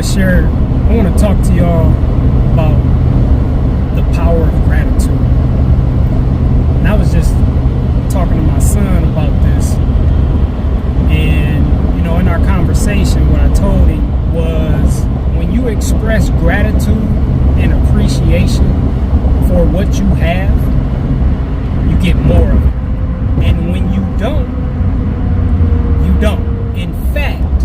want to talk to y'all about the power of gratitude. And I was just talking to my son about this, and in our conversation, what I told him was, when you express gratitude and appreciation for what you have, you get more of it. And when you don't, you don't. In fact,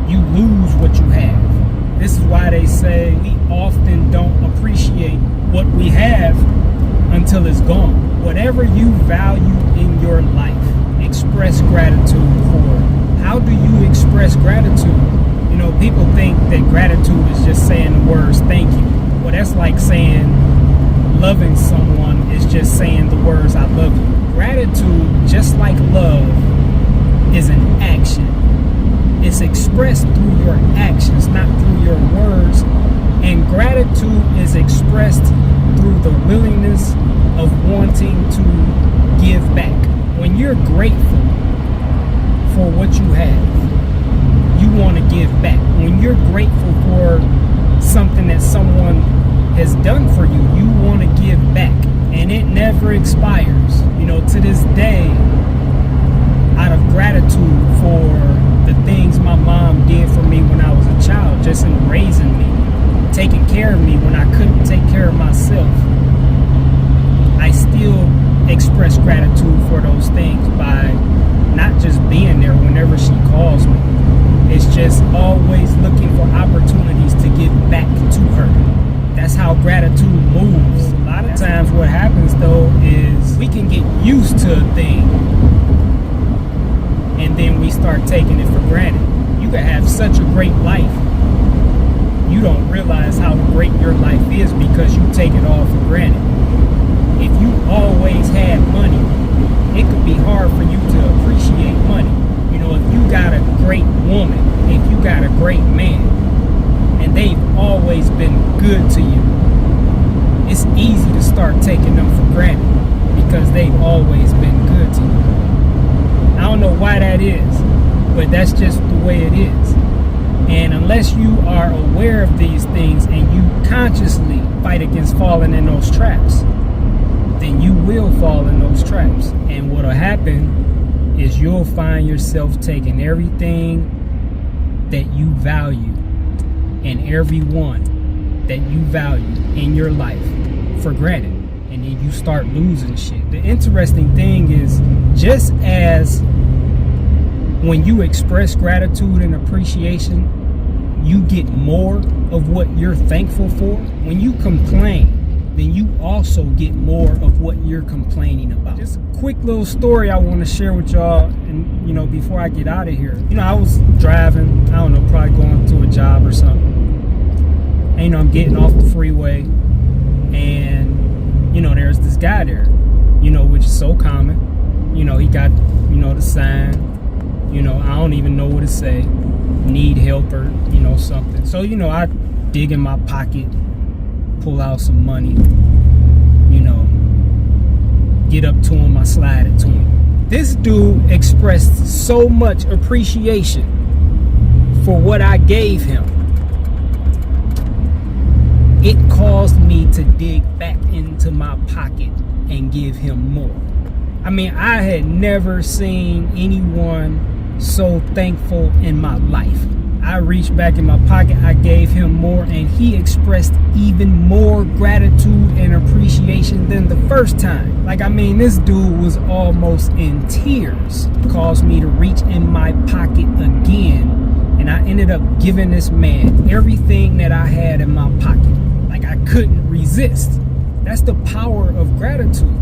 you lose what you have. This is why they say we often don't appreciate what we have until it's gone. Whatever you value in your life, express gratitude for. How do you express gratitude? People think that gratitude is just saying the words thank you. Well, that's like saying loving someone is just saying the words I love you. Gratitude, just like love, is an action. It's expressed through your actions, not through your words. And gratitude is expressed through the willingness of wanting to give back. When you're grateful for what you have, you want to give back. When you're grateful for something that someone has done for you, you want to give back. And it never expires. To this day, out of gratitude for the things my mom did for me when I was a child, just in raising me, taking care of me when I couldn't take care of myself, I still express gratitude for those things by not just being there whenever she calls me. It's just always looking for opportunities to give back to her. That's how gratitude moves. A lot of times what happens though is we can get used to a thing and then we start taking it for granted. You can have such a great life, you don't realize how great your life is because you take it all for granted. If you always had money, it could be hard for you to appreciate money. If you got a great woman, if you got a great man, and they've always been good to you, it's easy to start taking them for granted because they've always been good to you. I don't know why that is, but that's just the way it is. And unless you are aware of these things and you consciously fight against falling in those traps, then you will fall in those traps. And what'll happen is you'll find yourself taking everything that you value and everyone that you value in your life for granted, and then you start losing shit. The interesting thing is, just as when you express gratitude and appreciation, you get more of what you're thankful for. When you complain, then you also get more of what you're complaining about. Just a quick little story I want to share with y'all, and before I get out of here. I was driving, I don't know, probably going to a job or something. And I'm getting off the freeway, and there's this guy there, which is so common. He got the sign, I don't even know what it say, need help or something. So I dig in my pocket, pull out some money, get up to him, I slide it to him. This dude expressed so much appreciation for what I gave him. It caused me to dig back into my pocket and give him more. I had never seen anyone so thankful in my life. I reached back in my pocket, I gave him more, and he expressed even more gratitude and appreciation than the first time. This dude was almost in tears. It caused me to reach in my pocket again, and I ended up giving this man everything that I had in my pocket. I couldn't resist. That's the power of gratitude.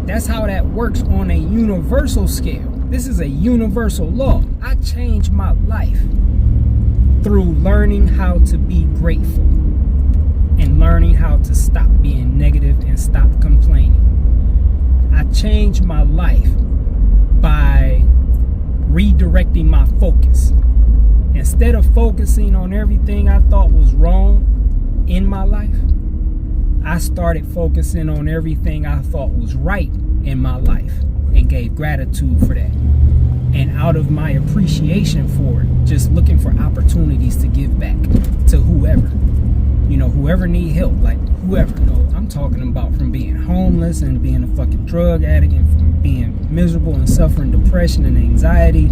That's how that works on a universal scale. This is a universal law. I changed my life through learning how to be grateful and learning how to stop being negative and stop complaining. I changed my life by redirecting my focus. Instead of focusing on everything I thought was wrong in my life, I started focusing on everything I thought was right in my life and gave gratitude for that. And out of my appreciation for it, just looking for opportunities to give back to whoever. Whoever need help, like whoever. I'm talking about from being homeless and being a fucking drug addict, and from being miserable and suffering depression and anxiety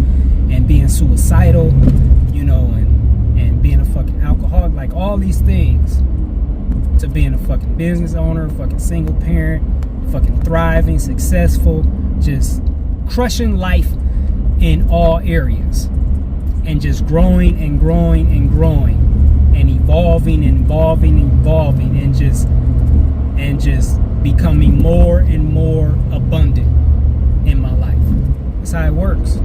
and being suicidal, and being a fucking alcoholic, like all these things, to being a fucking business owner, fucking single parent, fucking thriving, successful, just crushing life in all areas, and just growing and growing and growing, and evolving and evolving and evolving, and just becoming more and more abundant in my life. That's how it works.